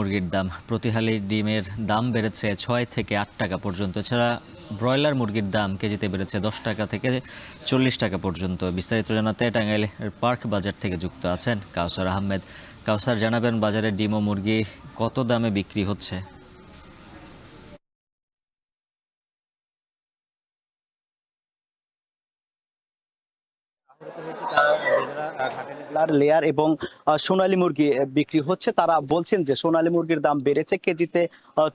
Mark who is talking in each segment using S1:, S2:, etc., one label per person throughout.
S1: মুরগির দাম। প্রতি হালি ডিমের দাম বেড়েছে ৬ থেকে ৮ টাকা পর্যন্ত। এছাড়া ব্রয়লার মুরগির দাম কেজিতে বেড়েছে ১০ টাকা থেকে ৪০ টাকা পর্যন্ত। বিস্তারিত জানাতে টাঙ্গাইলের পার্ক বাজার থেকে যুক্ত আছেন কাউসার আহমেদ। কাউসার, জানাবেন বাজারে ডিম ও মুরগি কত দামে বিক্রি হচ্ছে?
S2: লেয়ার এবং সোনালী মুরগি বিক্রি হচ্ছে। তারা বলছেন যে সোনালী মুরগির দাম বেড়েছে কেজিতে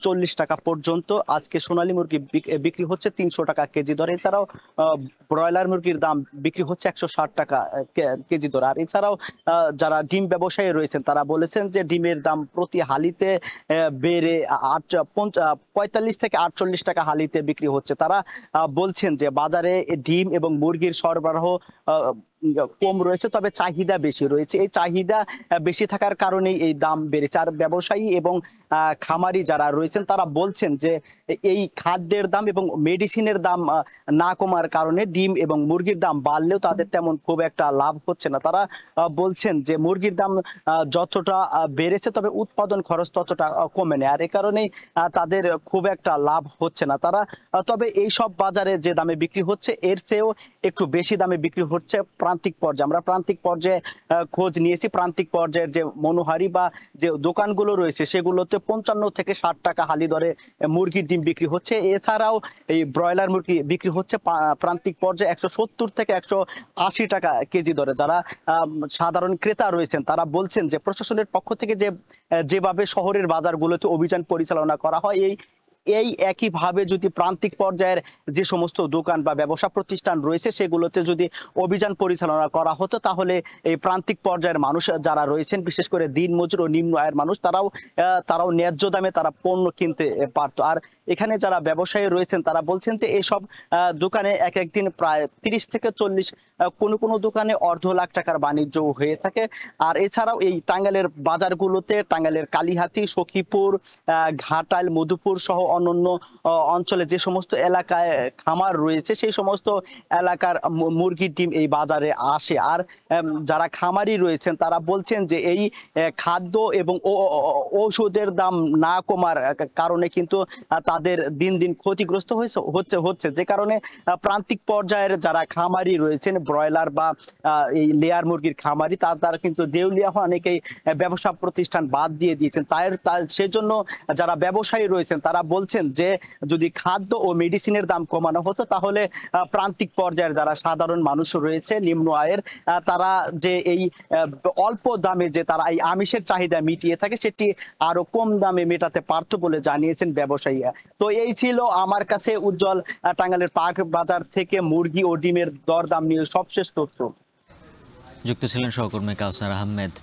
S2: ৪০ টাকা পর্যন্ত। আজকে সোনালী মুরগি বিক্রি হচ্ছে ৩০০ টাকা কেজি দরে। এছাড়াও ব্রয়লার মুরগির দাম বিক্রি হচ্ছে ১৬০ টাকা কেজি দরে। আর এছাড়াও যারা ডিম ব্যবসায়ী রয়েছেন তারা বলেছেন যে ডিমের দাম প্রতি হালিতে বেড়ে ৪৫ থেকে ৪৮ টাকা হালিতে বিক্রি হচ্ছে। তারা বলছেন যে বাজারে ডিম এবং মুরগির সরবরাহ কম রয়েছে, তবে চাহিদা বেশি রয়েছে। এই চাহিদা বেশি থাকার কারণেই এই দাম বেড়েছে। আর ব্যবসায়ী এবং খামারি যারা রয়েছেন তারা বলছেন যে এই খাদ্যের দাম এবং মেডিসিনের দাম না কমার কারণে ডিম এবং মুরগির দাম বাড়লেও তাদের তেমন খুব একটা লাভ হচ্ছে না। তারা বলছেন যে মুরগির দাম যতটা বেড়েছে তবে উৎপাদন খরচ ততটা কমে নেই, আর এ কারণেই তাদের খুব একটা লাভ হচ্ছে না। তারা তবে এই সব বাজারে যে দামে বিক্রি হচ্ছে এর চেয়েও একটু বেশি দামে বিক্রি হচ্ছে প্রান্তিক পর্যায়ে। আমরা প্রান্তিক পর্যায়ে খোঁজ নিয়েছি। প্রান্তিক পর্যায়ের যে মনোহারি বা যে দোকানগুলো রয়েছে সেগুলোতে ৫৫ থেকে ৬০ টাকা হালি দরে মুরগির ডিম বিক্রি হচ্ছে। এছাড়াও এই ব্রয়লার মুরগি বিক্রি হচ্ছে প্রান্তিক পর্যায়ে ১৭০ থেকে ১৮০ টাকা কেজি দরে। যারা সাধারণ ক্রেতা রয়েছেন তারা বলছেন যে প্রশাসনের পক্ষ থেকে যেভাবে শহরের বাজারগুলোতে অভিযান পরিচালনা করা হয় এই একইভাবে যদি প্রান্তিক পর্যায়ের যে সমস্ত দোকান বা ব্যবসা প্রতিষ্ঠান রয়েছে সেগুলোতে যদি অভিযান পরিচালনা করা হতো তাহলে এই প্রান্তিক পর্যায়ের মানুষ যারা রয়েছেন, বিশেষ করে দিনমজুর ও নিম্ন আয়ের মানুষ, তারাও ন্যায্য দামে তারা পণ্য কিনতে পারতো। আর এখানে যারা ব্যবসায়ী রয়েছেন তারা বলছেন যে এইসব দোকানে এক একদিন প্রায় ৩০ থেকে ৪০, কোনো দোকানে অর্ধ লাখ টাকার বাণিজ্য হয়ে থাকে। আর এছাড়াও এই টাঙ্গাইলের বাজারগুলোতে টাঙ্গাইলের কালীহাতি, সখীপুর, ঘাটাইল, মধুপুর সহ অন্যান্য অঞ্চলে যে সমস্ত এলাকায় খামার রয়েছে সেই সমস্ত এলাকার মুরগির ডিম এই বাজারে আসে। আর যারা খামারি রয়েছেন তারা বলছেন যে এই খাদ্য এবং ঔষধের দাম না কমার কারণে কিন্তু তাদের দিন দিন ক্ষতিগ্রস্ত হচ্ছে, যে কারণে প্রান্তিক পর্যায়ের যারা খামারি রয়েছেন ব্রয়লার বা এই লেয়ার মুরগির খামারি তারা কিন্তু দেউলিয়া হয়ে অনেকেই ব্যবসা প্রতিষ্ঠান বাদ দিয়ে দিয়েছেন। সেজন্য যারা ব্যবসায়ী রয়েছেন তারা বলছেন যে যদি খাদ্য ও মেডিসিনের দাম কমানো হতো তাহলে প্রান্তিক পর্যায়ের যারা সাধারণ মানুষ রয়েছে নিম্ন আয়ের তারা যে এই অল্প দামে যে তারা এই আমিষের চাহিদা মিটিয়ে থাকে সেটি আরো কম দামে মেটাতে পারত বলে জানিয়েছেন ব্যবসায়ীরা। তো এই ছিল আমার কাছে উজ্জ্বল টাঙ্গাইলের পার্ক বাজার থেকে মুরগি ও ডিমের দরদাম নিয়ে সবশেষ তথ্য।
S1: যুক্ত ছিলেন সহকর্মী কাউসার আহমেদ।